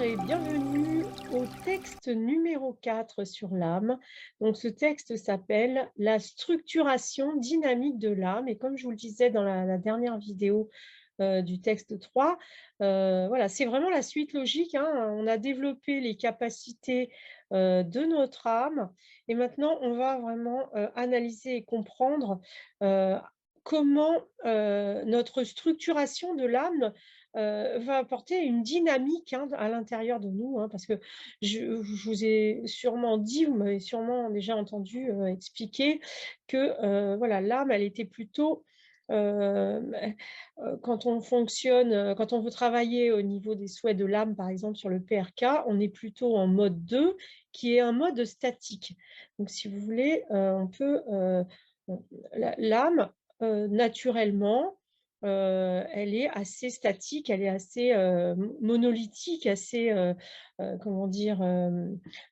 et bienvenue au texte numéro 4 sur l'âme. Donc ce texte s'appelle «La structuration dynamique de l'âme» et comme je vous le disais dans la dernière vidéo, du texte 3, voilà, c'est vraiment la suite logique, hein. On a développé les capacités, de notre âme et maintenant on va vraiment, analyser et comprendre, heu, comment, notre structuration de l'âme va apporter une dynamique, hein, à l'intérieur de nous, hein, parce que je vous ai sûrement dit, vous m'avez sûrement déjà entendu, expliquer que, voilà, l'âme, elle était plutôt, hem, quand on fonctionne, quand on veut travailler au niveau des souhaits de l'âme, par exemple sur le PRK, on est plutôt en mode 2, qui est un mode statique. Donc si vous voulez, on peut, on l'âme, naturellement, elle est assez statique, elle est assez, monolithique, assez, comment dire?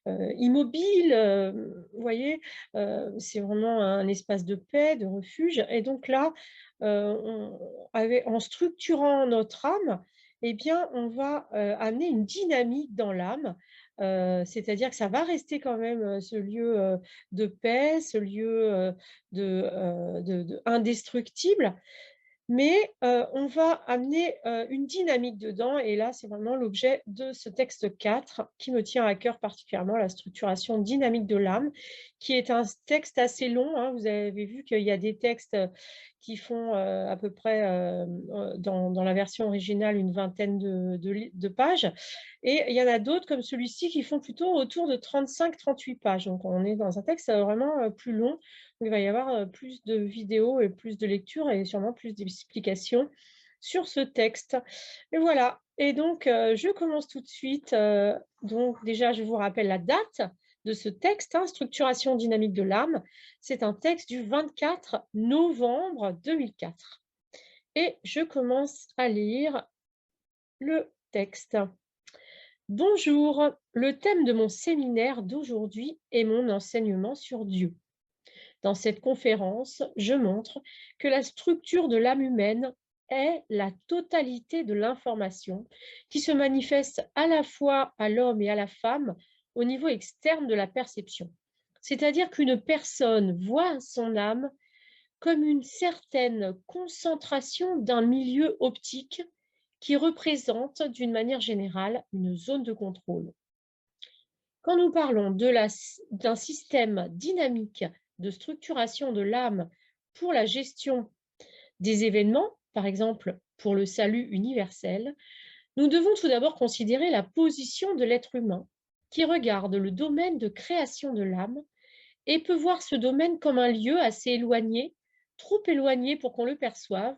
Immobile, vous voyez? C'est vraiment un espace de paix, de refuge et donc là, on en structurant notre âme et bien, on va, amener une dynamique dans l'âme, c'est-à-dire que ça va rester quand même, ce lieu, de paix, ce lieu, de indestructible, mais, on va amener, une dynamique dedans et là, c'est vraiment l'objet de ce texte 4 qui me tient à cœur particulièrement, la structuration dynamique de l'âme, qui est un texte assez long, hein. Vous avez vu qu'il y a des textes, qui font, à peu près, dans la version originale, une vingtaine de pages et il y en a d'autres comme celui-ci qui font plutôt autour de 35-38 pages. Donc on est dans un texte, vraiment, plus long. Il va y avoir, plus de vidéos et plus de lectures et sûrement plus d'explications sur ce texte et voilà et donc je commence tout de suite, donc déjà je vous rappelle la date de ce texte, hein, «Structuration dynamique de l'âme». C'est un texte du 24 novembre 2004 et je commence à lire le texte. Bonjour, le thème de mon séminaire d'aujourd'hui est mon enseignement sur Dieu. Dans cette conférence, je montre que la structure de l'âme humaine est la totalité de l'information qui se manifeste à la fois à l'homme et à la femme au niveau externe de la perception. C'est-à-dire qu'une personne voit son âme comme une certaine concentration d'un milieu optique qui représente d'une manière générale une zone de contrôle. Quand nous parlons d'un système dynamique de structuration de l'âme pour la gestion des événements, par exemple pour le salut universel, nous devons tout d'abord considérer la position de l'être humain qui regarde le domaine de création de l'âme et peut voir ce domaine comme un lieu assez éloigné, trop éloigné pour qu'on le perçoive,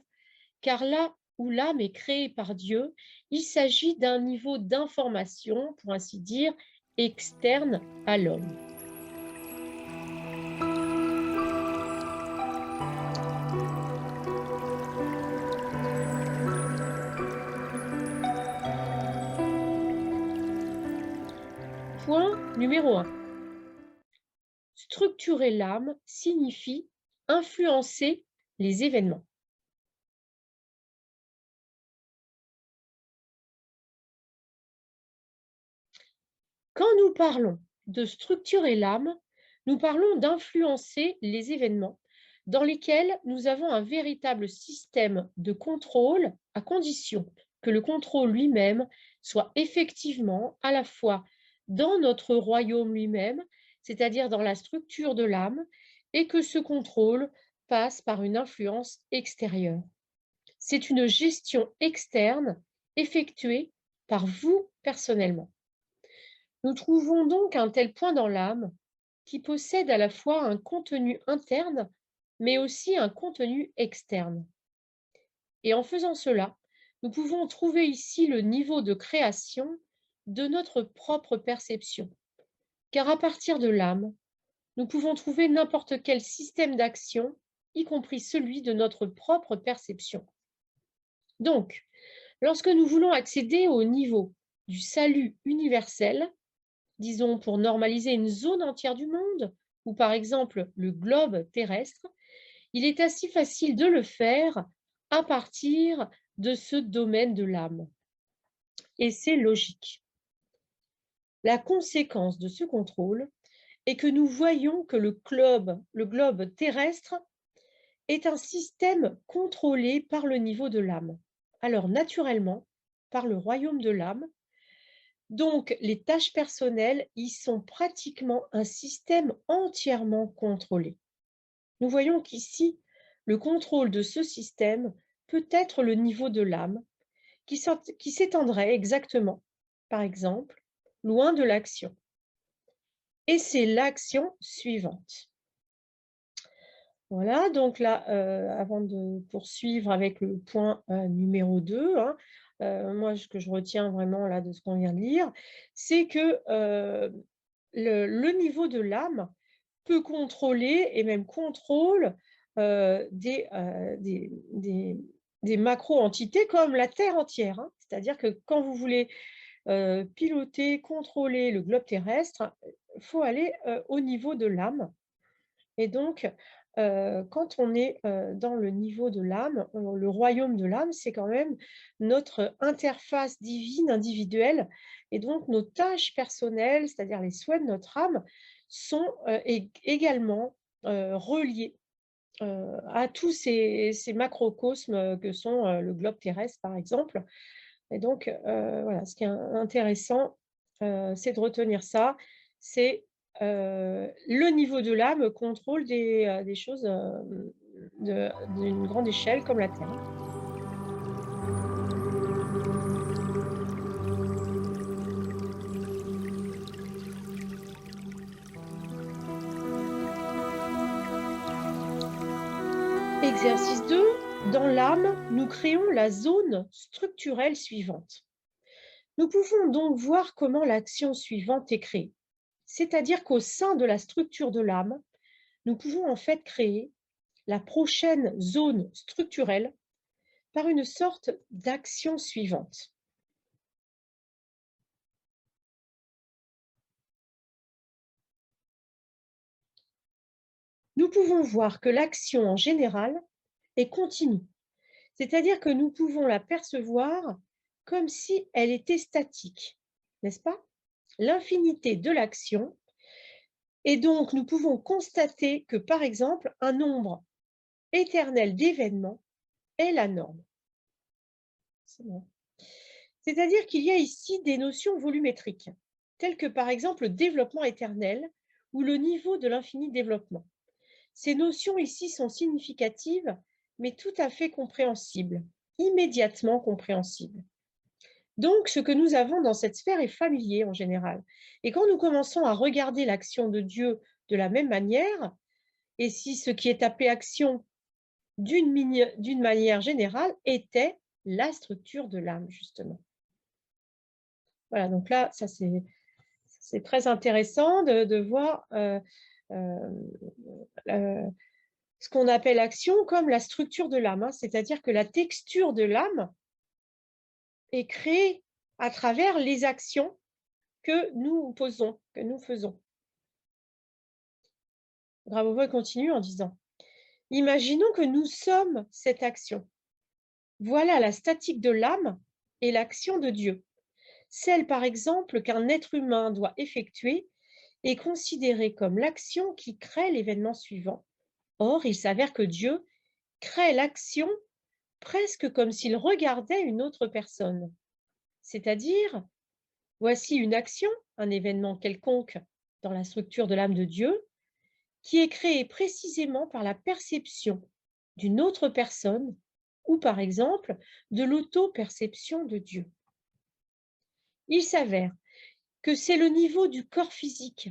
car là où l'âme est créée par Dieu, il s'agit d'un niveau d'information, pour ainsi dire, externe à l'homme. Point numéro 1. Structurer l'âme signifie influencer les événements. Quand nous parlons de structurer l'âme, nous parlons d'influencer les événements dans lesquels nous avons un véritable système de contrôle à condition que le contrôle lui-même soit effectivement à la fois dans notre royaume lui-même, c'est-à-dire dans la structure de l'âme, et que ce contrôle passe par une influence extérieure. C'est une gestion externe effectuée par vous personnellement. Nous trouvons donc un tel point dans l'âme qui possède à la fois un contenu interne, mais aussi un contenu externe. Et en faisant cela, nous pouvons trouver ici le niveau de création de notre propre perception. Car à partir de l'âme, nous pouvons trouver n'importe quel système d'action, y compris celui de notre propre perception. Donc, lorsque nous voulons accéder au niveau du salut universel, disons pour normaliser une zone entière du monde, ou par exemple le globe terrestre, il est assez facile de le faire à partir de ce domaine de l'âme. Et c'est logique. La conséquence de ce contrôle est que nous voyons que le globe terrestre est un système contrôlé par le niveau de l'âme. Alors naturellement, par le royaume de l'âme, donc les tâches personnelles y sont pratiquement un système entièrement contrôlé. Nous voyons qu'ici, le contrôle de ce système peut être le niveau de l'âme qui s'étendrait exactement, par exemple, loin de l'action. Et c'est l'action suivante. Voilà, donc là, avant de poursuivre avec le point numéro 2, hein, moi, ce que je retiens vraiment là de ce qu'on vient de lire, c'est que le niveau de l'âme peut contrôler et même contrôle des macro-entités comme la Terre entière, hein. C'est-à-dire que quand vous voulez piloter, contrôler le globe terrestre, il faut aller au niveau de l'âme. Et donc, quand on est dans le niveau de l'âme, le royaume de l'âme, c'est quand même notre interface divine individuelle. Et donc, nos tâches personnelles, c'est-à-dire les souhaits de notre âme, sont également reliés à tous ces macrocosmes que sont le globe terrestre, par exemple. Et donc, voilà, ce qui est intéressant, c'est de retenir ça, c'est le niveau de l'âme contrôle des choses d'une grande échelle comme la Terre. Exercice 2. Dans l'âme, nous créons la zone structurelle suivante. Nous pouvons donc voir comment l'action suivante est créée. C'est-à-dire qu'au sein de la structure de l'âme, nous pouvons en fait créer la prochaine zone structurelle par une sorte d'action suivante. Nous pouvons voir que l'action en général est continue, c'est-à-dire que nous pouvons la percevoir comme si elle était statique, n'est-ce pas? L'infinité de l'action, et donc nous pouvons constater que, par exemple, un nombre éternel d'événements est la norme. C'est bon. C'est-à-dire qu'il y a ici des notions volumétriques, telles que par exemple le développement éternel ou le niveau de l'infini développement. Ces notions ici sont significatives, mais tout à fait compréhensibles, immédiatement compréhensibles. Donc, ce que nous avons dans cette sphère est familier en général. Et quand nous commençons à regarder l'action de Dieu de la même manière, et si ce qui est appelé action d'une manière générale était la structure de l'âme, justement. Voilà, donc là, ça c'est très intéressant de voir ce qu'on appelle action comme la structure de l'âme, hein, c'est-à-dire que la texture de l'âme est créée à travers les actions que nous posons, que nous faisons. Grabovoi continue en disant « Imaginons que nous sommes cette action. Voilà la statique de l'âme et l'action de Dieu. Celle, par exemple, qu'un être humain doit effectuer est considérée comme l'action qui crée l'événement suivant. Or, il s'avère que Dieu crée l'action presque comme s'il regardait une autre personne. C'est-à-dire, voici une action, un événement quelconque dans la structure de l'âme de Dieu, qui est créée précisément par la perception d'une autre personne ou, par exemple, de l'auto-perception de Dieu. Il s'avère que c'est le niveau du corps physique,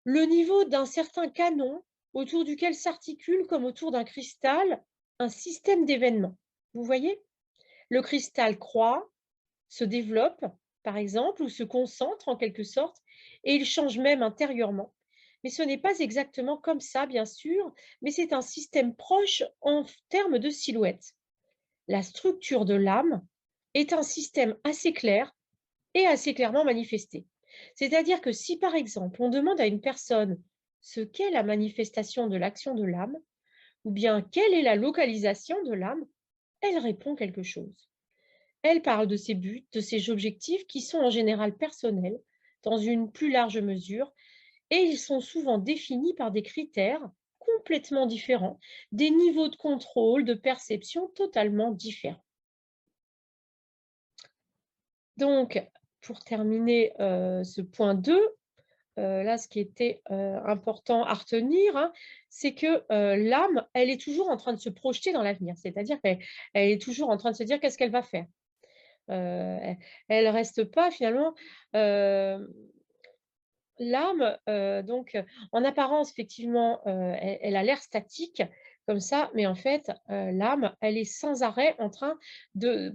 le niveau d'un certain canon autour duquel s'articule, comme autour d'un cristal, un système d'événements. Vous voyez? Le cristal croît, se développe, par exemple, ou se concentre en quelque sorte, et il change même intérieurement. Mais ce n'est pas exactement comme ça, bien sûr, mais c'est un système proche en termes de silhouette. La structure de l'âme est un système assez clair et assez clairement manifesté. C'est-à-dire que si, par exemple, on demande à une personne ce qu'est la manifestation de l'action de l'âme, ou bien quelle est la localisation de l'âme, elle répond quelque chose. Elle parle de ses buts, de ses objectifs qui sont en général personnels, dans une plus large mesure et ils sont souvent définis par des critères complètement différents, des niveaux de contrôle, de perception totalement différents. Donc, pour terminer ce point 2, là, ce qui était important à retenir, hein, c'est que l'âme, elle est toujours en train de se projeter dans l'avenir. C'est-à-dire qu'elle est toujours en train de se dire qu'est-ce qu'elle va faire. Elle ne reste pas finalement. L'âme, donc, en apparence, effectivement, elle a l'air statique comme ça, mais en fait, l'âme, elle est sans arrêt en train de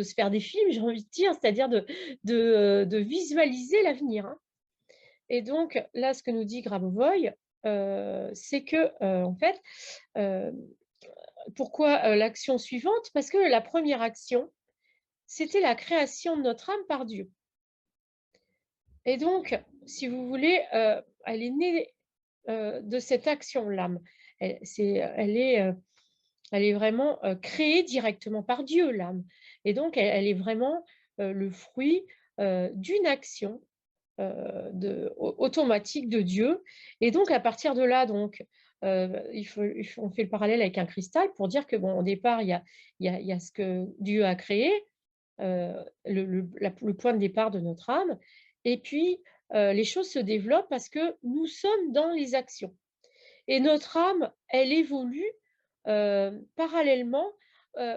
se faire des films, j'ai envie de dire, c'est-à-dire de visualiser l'avenir, hein. Et donc là, ce que nous dit Grabovoi, c'est que, en fait, heu, pourquoi, l'action suivante? Parce que la première action, c'était la création de notre âme par Dieu. Et donc, si vous voulez, elle est née, de cette action, l'âme. Elle est vraiment, créée directement par Dieu, l'âme. Et donc elle est vraiment, le fruit, d'une action, automatique de Dieu. Et donc à partir de là, donc, on fait le parallèle avec un cristal pour dire que, bon, au départ, il y a ce que Dieu a créé, le point de départ de notre âme. Et puis, les choses se développent parce que nous sommes dans les actions. Et notre âme, elle évolue parallèlement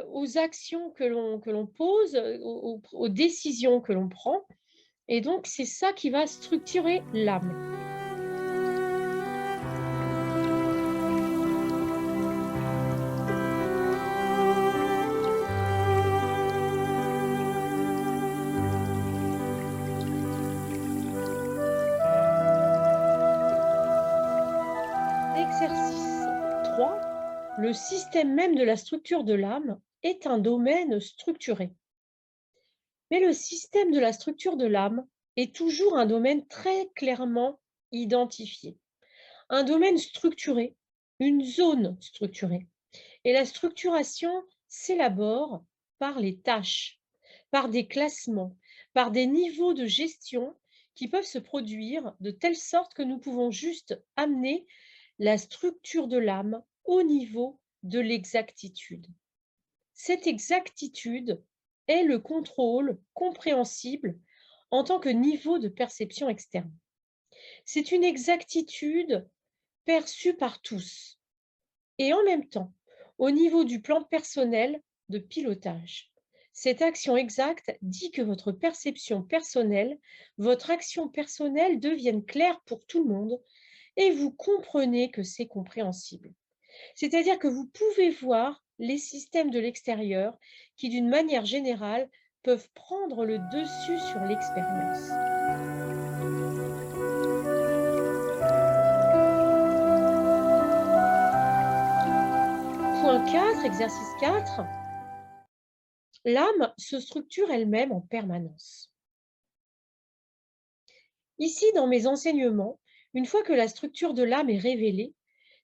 aux actions que l'on pose, aux décisions que l'on prend. Et donc, c'est ça qui va structurer l'âme. Exercice 3. Le système même de la structure de l'âme est un domaine structuré. Mais le système de la structure de l'âme est toujours un domaine très clairement identifié. Un domaine structuré, une zone structurée. Et la structuration s'élabore par les tâches, par des classements, par des niveaux de gestion qui peuvent se produire de telle sorte que nous pouvons juste amener la structure de l'âme au niveau de l'exactitude. Cette exactitude est le contrôle compréhensible en tant que niveau de perception externe. C'est une exactitude perçue par tous et en même temps, au niveau du plan personnel de pilotage. Cette action exacte dit que votre perception personnelle, votre action personnelle deviennent claires pour tout le monde et vous comprenez que c'est compréhensible. C'est-à-dire que vous pouvez voir les systèmes de l'extérieur qui, d'une manière générale, peuvent prendre le dessus sur l'expérience. Point 4, exercice 4. L'âme se structure elle-même en permanence. Ici, dans mes enseignements, une fois que la structure de l'âme est révélée,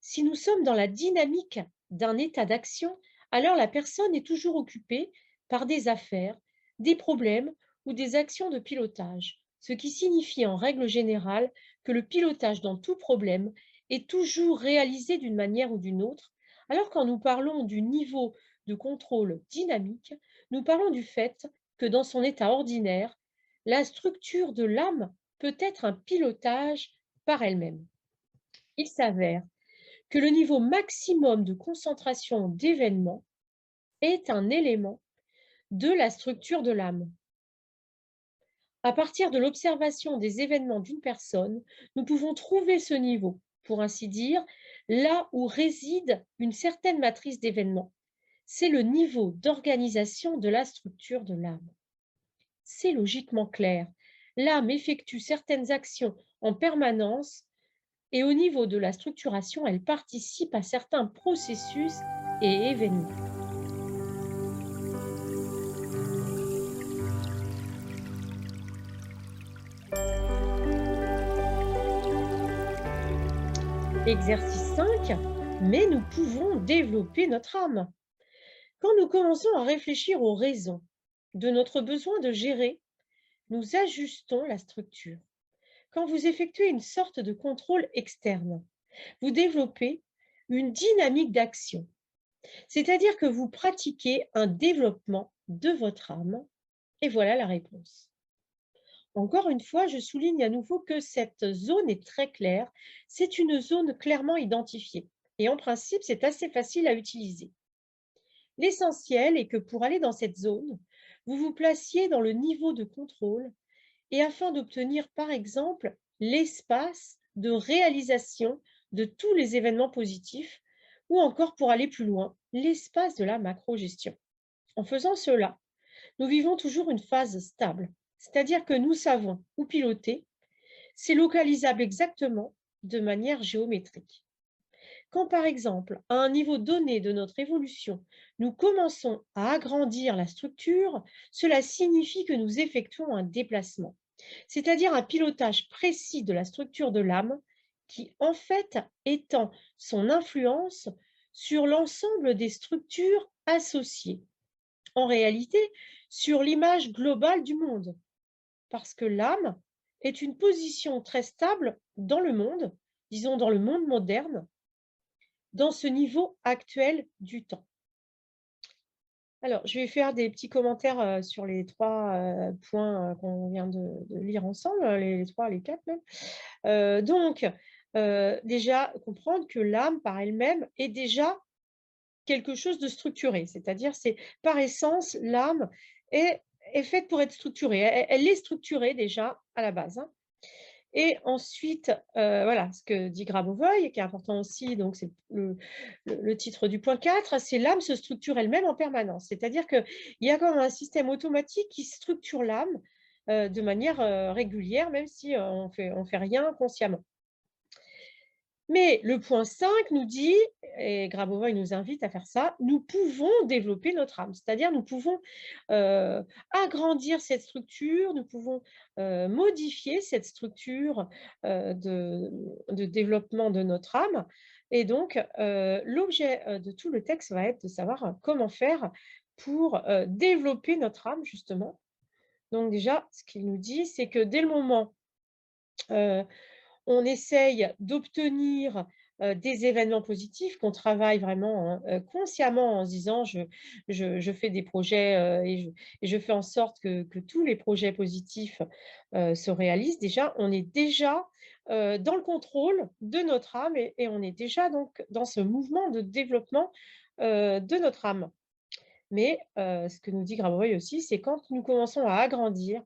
si nous sommes dans la dynamique d'un état d'action, alors la personne est toujours occupée par des affaires, des problèmes ou des actions de pilotage, ce qui signifie en règle générale que le pilotage dans tout problème est toujours réalisé d'une manière ou d'une autre, alors quand nous parlons du niveau de contrôle dynamique, nous parlons du fait que dans son état ordinaire, la structure de l'âme peut être un pilotage par elle-même. Il s'avère que le niveau maximum de concentration d'événements est un élément de la structure de l'âme. À partir de l'observation des événements d'une personne, nous pouvons trouver ce niveau, pour ainsi dire, là où réside une certaine matrice d'événements. C'est le niveau d'organisation de la structure de l'âme. C'est logiquement clair. L'âme effectue certaines actions en permanence et au niveau de la structuration, elle participe à certains processus et événements. Exercice 5. Mais nous pouvons développer notre âme. Quand nous commençons à réfléchir aux raisons de notre besoin de gérer, nous ajustons la structure. Quand vous effectuez une sorte de contrôle externe, vous développez une dynamique d'action, c'est-à-dire que vous pratiquez un développement de votre âme, et voilà la réponse. Encore une fois, je souligne à nouveau que cette zone est très claire, c'est une zone clairement identifiée, et en principe, c'est assez facile à utiliser. L'essentiel est que pour aller dans cette zone, vous vous placiez dans le niveau de contrôle et afin d'obtenir, par exemple, l'espace de réalisation de tous les événements positifs ou encore pour aller plus loin, l'espace de la macro-gestion. En faisant cela, nous vivons toujours une phase stable, c'est-à-dire que nous savons où piloter, c'est localisable exactement de manière géométrique. Quand, par exemple, à un niveau donné de notre évolution, nous commençons à agrandir la structure, cela signifie que nous effectuons un déplacement, c'est-à-dire un pilotage précis de la structure de l'âme qui, en fait, étend son influence sur l'ensemble des structures associées. En réalité, sur l'image globale du monde, parce que l'âme est une position très stable dans le monde, disons dans le monde moderne, dans ce niveau actuel du temps. Alors, je vais faire des petits commentaires sur les trois points qu'on vient de lire ensemble, les trois, les quatre même. Donc, déjà, comprendre que l'âme par elle-même est déjà quelque chose de structuré, c'est-à-dire c'est par essence, l'âme est, est faite pour être structurée. Elle est structurée déjà à la base, hein. Et ensuite, voilà, ce que dit Grabovoi, qui est important aussi, donc c'est le titre du point 4, c'est l'âme se structure elle-même en permanence. C'est-à-dire qu'il y a comme un système automatique qui structure l'âme de manière régulière, même si on fait rien consciemment. Mais le point 5 nous dit, et Grabovoi nous invite à faire ça, nous pouvons développer notre âme, c'est-à-dire nous pouvons agrandir cette structure, nous pouvons modifier cette structure de développement de notre âme. Et donc, l'objet de tout le texte va être de savoir comment faire pour développer notre âme, justement. Donc déjà, ce qu'il nous dit, c'est que dès le moment on essaye d'obtenir des événements positifs, qu'on travaille vraiment hein, consciemment en se disant je fais des projets et je fais en sorte que tous les projets positifs se réalisent. Déjà, on est déjà dans le contrôle de notre âme et on est déjà donc dans ce mouvement de développement de notre âme. Mais ce que nous dit Grabovoi aussi, c'est quand nous commençons à agrandir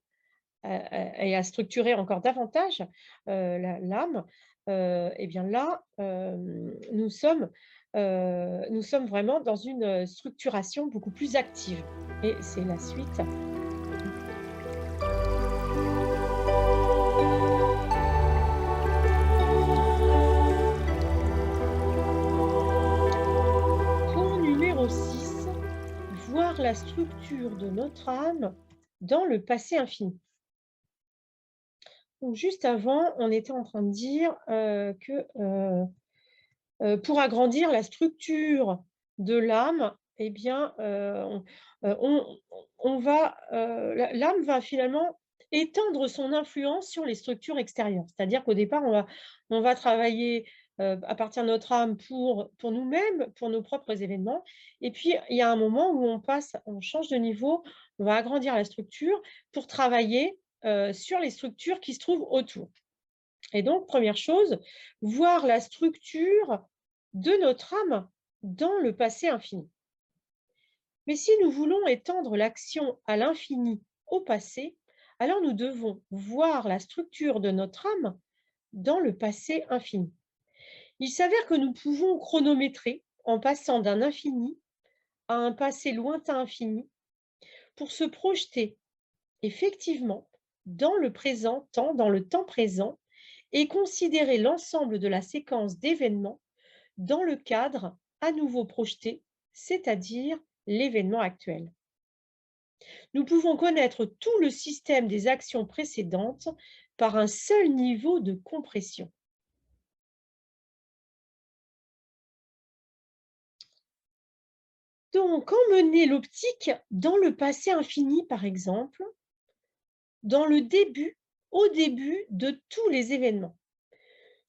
et à structurer encore davantage l'âme, et bien là, nous sommes vraiment dans une structuration beaucoup plus active et c'est la suite. Point numéro 6, voir la structure de notre âme dans le passé infini. Donc juste avant, on était en train de dire que pour agrandir la structure de l'âme, eh bien, on va, l'âme va finalement étendre son influence sur les structures extérieures. C'est-à-dire qu'au départ, on va travailler, à partir de notre âme pour nous-mêmes, pour nos propres événements et puis il y a un moment où on change de niveau, on va agrandir la structure pour travailler, sur les structures qui se trouvent autour. Et donc, première chose, voir la structure de notre âme dans le passé infini. Mais si nous voulons étendre l'action à l'infini au passé, alors nous devons voir la structure de notre âme dans le passé infini. Il s'avère que nous pouvons chronométrer en passant d'un infini à un passé lointain infini pour se projeter effectivement dans le présent temps, dans le temps présent, et considérer l'ensemble de la séquence d'événements dans le cadre à nouveau projeté, c'est-à-dire l'événement actuel. Nous pouvons connaître tout le système des actions précédentes par un seul niveau de compression. Donc, emmener l'optique dans le passé infini, par exemple, dans le début au début de tous les événements,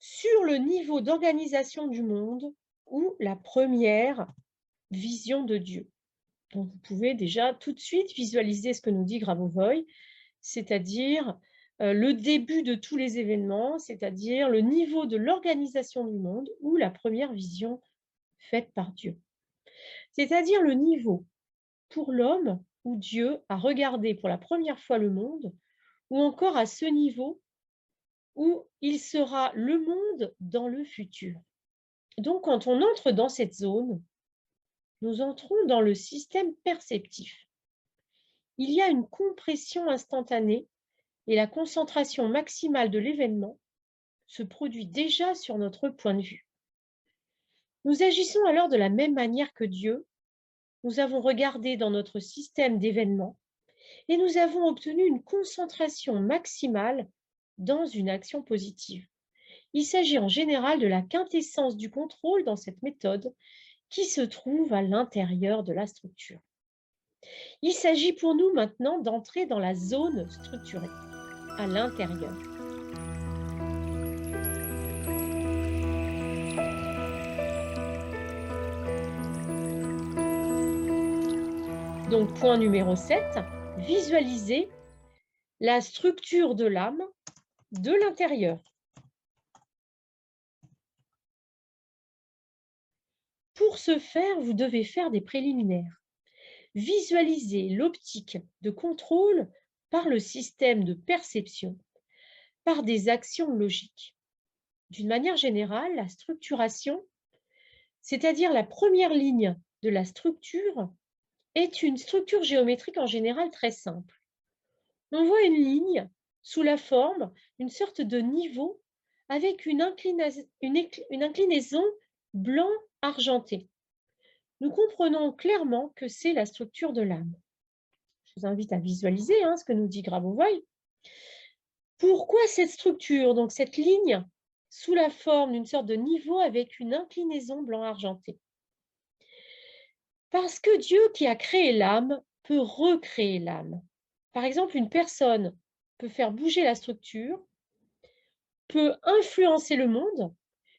sur le niveau d'organisation du monde ou la première vision de Dieu. Donc, vous pouvez déjà tout de suite visualiser ce que nous dit Grabovoi, c'est-à-dire le début de tous les événements, c'est-à-dire le niveau de l'organisation du monde ou la première vision faite par Dieu. C'est-à-dire le niveau pour l'homme où Dieu a regardé pour la première fois le monde, ou encore à ce niveau où il sera le monde dans le futur. Donc, quand on entre dans cette zone, nous entrons dans le système perceptif. Il y a une compression instantanée et la concentration maximale de l'événement se produit déjà sur notre point de vue. Nous agissons alors de la même manière que Dieu. Nous avons regardé dans notre système d'événements et nous avons obtenu une concentration maximale dans une action positive. Il s'agit en général de la quintessence du contrôle dans cette méthode qui se trouve à l'intérieur de la structure. Il s'agit pour nous maintenant d'entrer dans la zone structurée, à l'intérieur. Donc, point numéro 7, visualiser la structure de l'âme de l'intérieur. Pour ce faire, vous devez faire des préliminaires. Visualiser l'optique de contrôle par le système de perception, par des actions logiques. D'une manière générale, la structuration, c'est-à-dire la première ligne de la structure, est une structure géométrique en général très simple. On voit une ligne sous la forme d'une sorte de niveau avec une inclinaison blanc-argenté. Nous comprenons clairement que c'est la structure de l'âme. Je vous invite à visualiser ce que nous dit Grabovoi. Pourquoi cette structure, donc cette ligne, sous la forme d'une sorte de niveau avec une inclinaison blanc-argenté? Parce que Dieu qui a créé l'âme peut recréer l'âme. Par exemple, une personne peut faire bouger la structure, peut influencer le monde,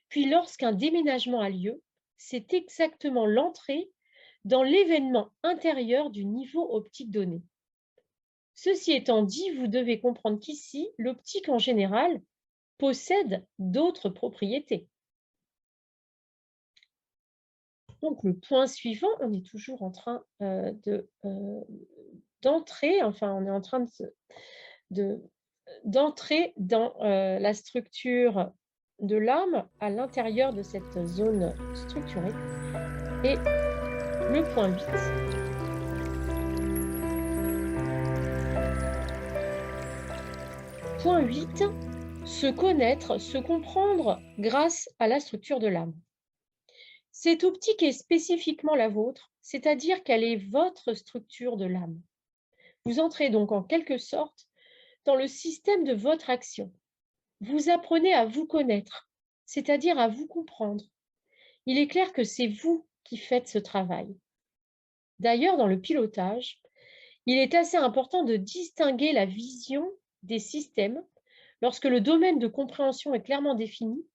puis lorsqu'un déménagement a lieu, c'est exactement l'entrée dans l'événement intérieur du niveau optique donné. Ceci étant dit, vous devez comprendre qu'ici, l'optique en général possède d'autres propriétés. Donc, le point suivant, on est toujours en train d'entrer, enfin, on est en train d'entrer dans la structure de l'âme à l'intérieur de cette zone structurée. Et le point 8. Point 8, se connaître, se comprendre grâce à la structure de l'âme. Cette optique est spécifiquement la vôtre, c'est-à-dire qu'elle est votre structure de l'âme. Vous entrez donc en quelque sorte dans le système de votre action. Vous apprenez à vous connaître, c'est-à-dire à vous comprendre. Il est clair que c'est vous qui faites ce travail. D'ailleurs, dans le pilotage, il est assez important de distinguer la vision des systèmes lorsque le domaine de compréhension est clairement défini,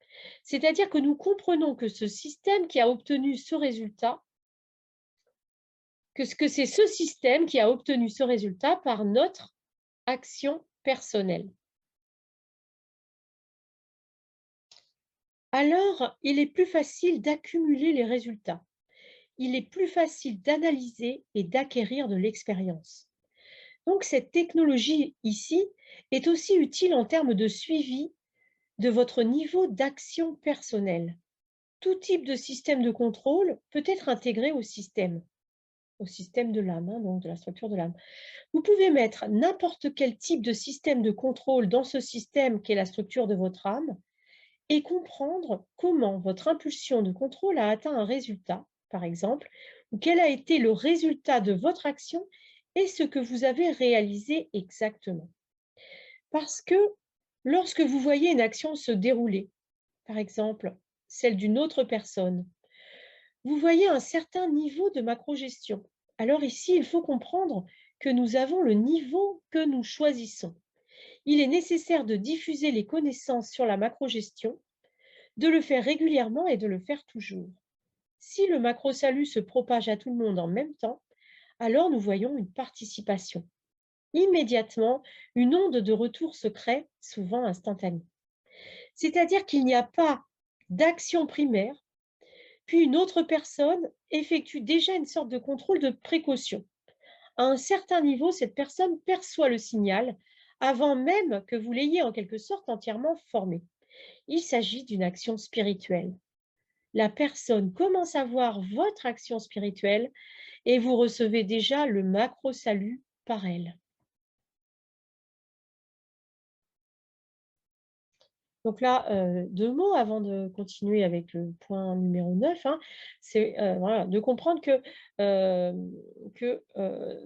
c'est-à-dire que nous comprenons que ce système qui a obtenu ce résultat, que c'est ce système qui a obtenu ce résultat par notre action personnelle. Alors, il est plus facile d'accumuler les résultats. Il est plus facile d'analyser et d'acquérir de l'expérience. Donc, cette technologie ici est aussi utile en termes de suivi de votre niveau d'action personnelle. Tout type de système de contrôle peut être intégré au système de l'âme, donc de la structure de l'âme. Vous pouvez mettre n'importe quel type de système de contrôle dans ce système qui est la structure de votre âme et comprendre comment votre impulsion de contrôle a atteint un résultat, par exemple, ou quel a été le résultat de votre action et ce que vous avez réalisé exactement. Parce que lorsque vous voyez une action se dérouler, par exemple, celle d'une autre personne, vous voyez un certain niveau de macro-gestion. Alors ici, il faut comprendre que nous avons le niveau que nous choisissons. Il est nécessaire de diffuser les connaissances sur la macrogestion, de le faire régulièrement et de le faire toujours. Si le macro-salut se propage à tout le monde en même temps, alors nous voyons une participation. Immédiatement, une onde de retour se crée, souvent instantanée. C'est-à-dire qu'il n'y a pas d'action primaire, puis une autre personne effectue déjà une sorte de contrôle de précaution. À un certain niveau, cette personne perçoit le signal avant même que vous l'ayez en quelque sorte entièrement formé. Il s'agit d'une action spirituelle. La personne commence à voir votre action spirituelle et vous recevez déjà le macro-salut par elle. Donc là, 2 mots avant de continuer avec le point numéro 9, hein. C'est, voilà, de comprendre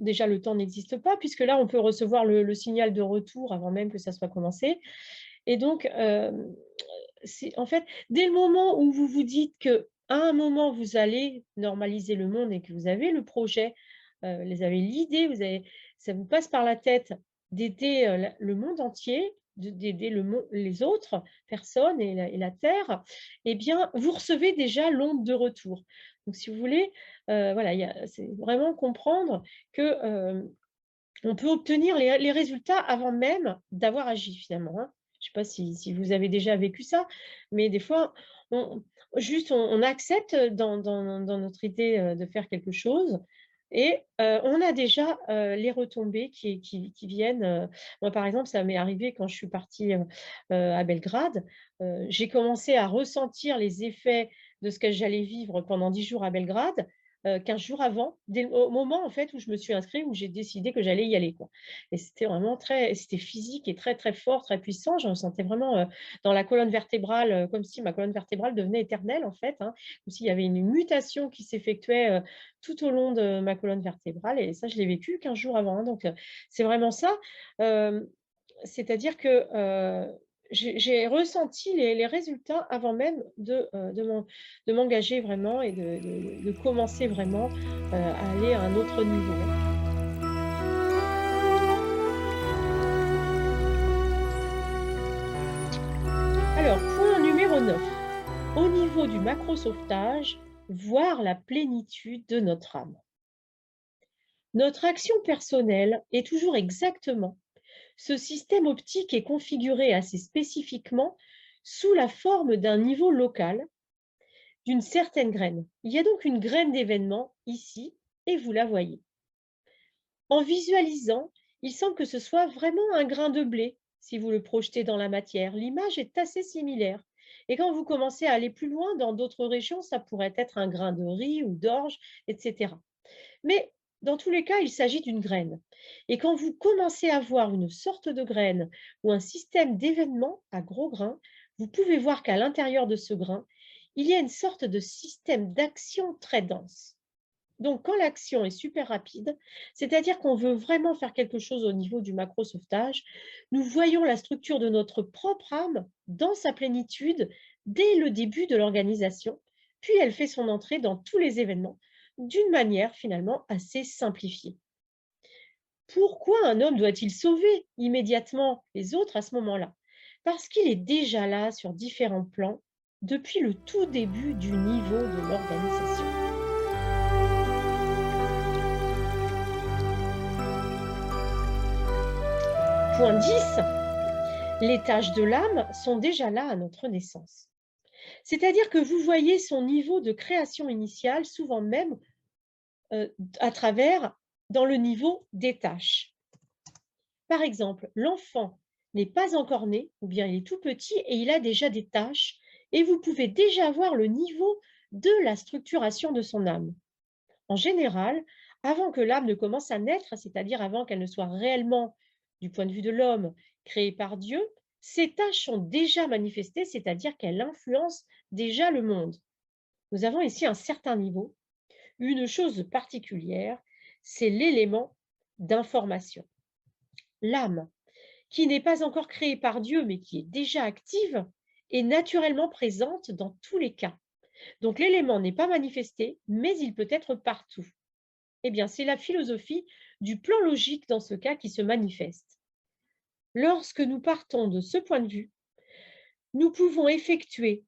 déjà le temps n'existe pas puisque là, on peut recevoir le signal de retour avant même que ça soit commencé et donc c'est en fait, dès le moment où vous vous dites qu'à un moment, vous allez normaliser le monde et que vous avez le projet, vous avez l'idée, vous avez ça vous passe par la tête d'aider, le monde entier, d'aider les autres personnes et la terre, eh bien, vous recevez déjà l'onde de retour. Donc si vous voulez, voilà, c'est vraiment comprendre que, on peut obtenir les résultats avant même d'avoir agi finalement, hein. Je ne sais pas si vous avez déjà vécu ça, mais des fois, on on accepte dans notre idée, de faire quelque chose et on a déjà, les retombées qui viennent, moi, par exemple, ça m'est arrivé quand je suis partie, à Belgrade, j'ai commencé à ressentir les effets de ce que j'allais vivre pendant 10 jours à Belgrade 15 jours avant, au moment en fait où je me suis inscrite, où j'ai décidé que j'allais y aller, quoi. Et c'était vraiment c'était physique et très, très fort, très puissant. Je ressentais vraiment, dans la colonne vertébrale, comme si ma colonne vertébrale devenait éternelle en fait, hein, comme s'il y avait une mutation qui s'effectuait, tout au long de ma colonne vertébrale et ça je l'ai vécu 15 jours avant, hein, donc c'est vraiment ça. Hem, C'est-à-dire que, j'ai ressenti les résultats avant même de m'engager vraiment et de commencer vraiment, à aller à un autre niveau, hein. Alors, point numéro 9, au niveau du macro-sauvetage, voir la plénitude de notre âme. Notre action personnelle est toujours exactement ce système optique est configuré assez spécifiquement sous la forme d'un niveau local, d'une certaine graine. Il y a donc une graine d'événement ici et vous la voyez. En visualisant, il semble que ce soit vraiment un grain de blé si vous le projetez dans la matière. L'image est assez similaire. Et quand vous commencez à aller plus loin dans d'autres régions, ça pourrait être un grain de riz ou d'orge, etc. Mais dans tous les cas, il s'agit d'une graine. Et quand vous commencez à voir une sorte de graine ou un système d'événements à gros grains, vous pouvez voir qu'à l'intérieur de ce grain, il y a une sorte de système d'action très dense. Donc, quand l'action est super rapide, c'est-à-dire qu'on veut vraiment faire quelque chose au niveau du macro-sauvetage, nous voyons la structure de notre propre âme dans sa plénitude dès le début de l'organisation, puis elle fait son entrée dans tous les événements d'une manière finalement assez simplifiée. Pourquoi un homme doit-il sauver immédiatement les autres à ce moment-là? Parce qu'il est déjà là sur différents plans depuis le tout début du niveau de l'organisation. Point 10, les tâches de l'âme sont déjà là à notre naissance. C'est-à-dire que vous voyez son niveau de création initiale, souvent même à travers dans le niveau des tâches. Par exemple, l'enfant n'est pas encore né, ou bien il est tout petit et il a déjà des tâches, et vous pouvez déjà voir le niveau de la structuration de son âme. En général, avant que l'âme ne commence à naître, c'est-à-dire avant qu'elle ne soit réellement, du point de vue de l'homme, créée par Dieu, ces tâches sont déjà manifestées, c'est-à-dire qu'elle influence déjà le monde. Nous avons ici un certain niveau. Une chose particulière, c'est l'élément d'information. L'âme, qui n'est pas encore créée par Dieu, mais qui est déjà active, est naturellement présente dans tous les cas. Donc l'élément n'est pas manifesté, mais il peut être partout. Eh bien, c'est la philosophie du plan logique dans ce cas qui se manifeste. Lorsque nous partons de ce point de vue, nous pouvons effectuer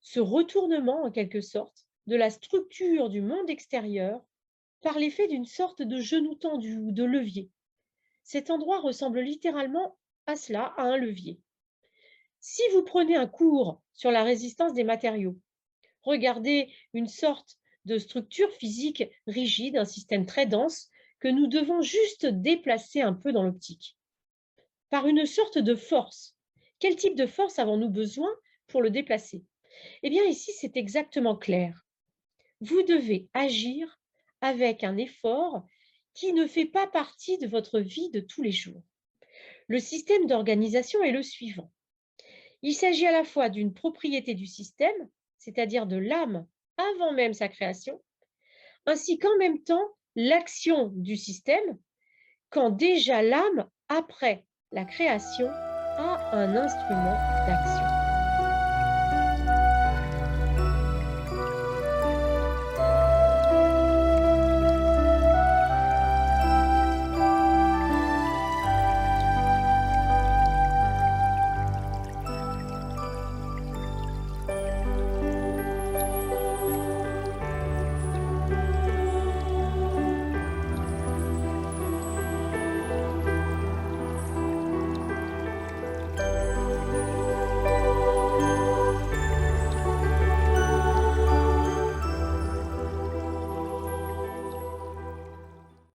ce retournement, en quelque sorte, de la structure du monde extérieur par l'effet d'une sorte de genou tendu ou de levier. Cet endroit ressemble littéralement à cela, à un levier. Si vous prenez un cours sur la résistance des matériaux, regardez une sorte de structure physique rigide, un système très dense que nous devons juste déplacer un peu dans l'optique, par une sorte de force. Quel type de force avons-nous besoin pour le déplacer? Eh bien ici, c'est exactement clair. Vous devez agir avec un effort qui ne fait pas partie de votre vie de tous les jours. Le système d'organisation est le suivant. Il s'agit à la fois d'une propriété du système, c'est-à-dire de l'âme avant même sa création, ainsi qu'en même temps l'action du système quand déjà l'âme, après la création, a un instrument d'action.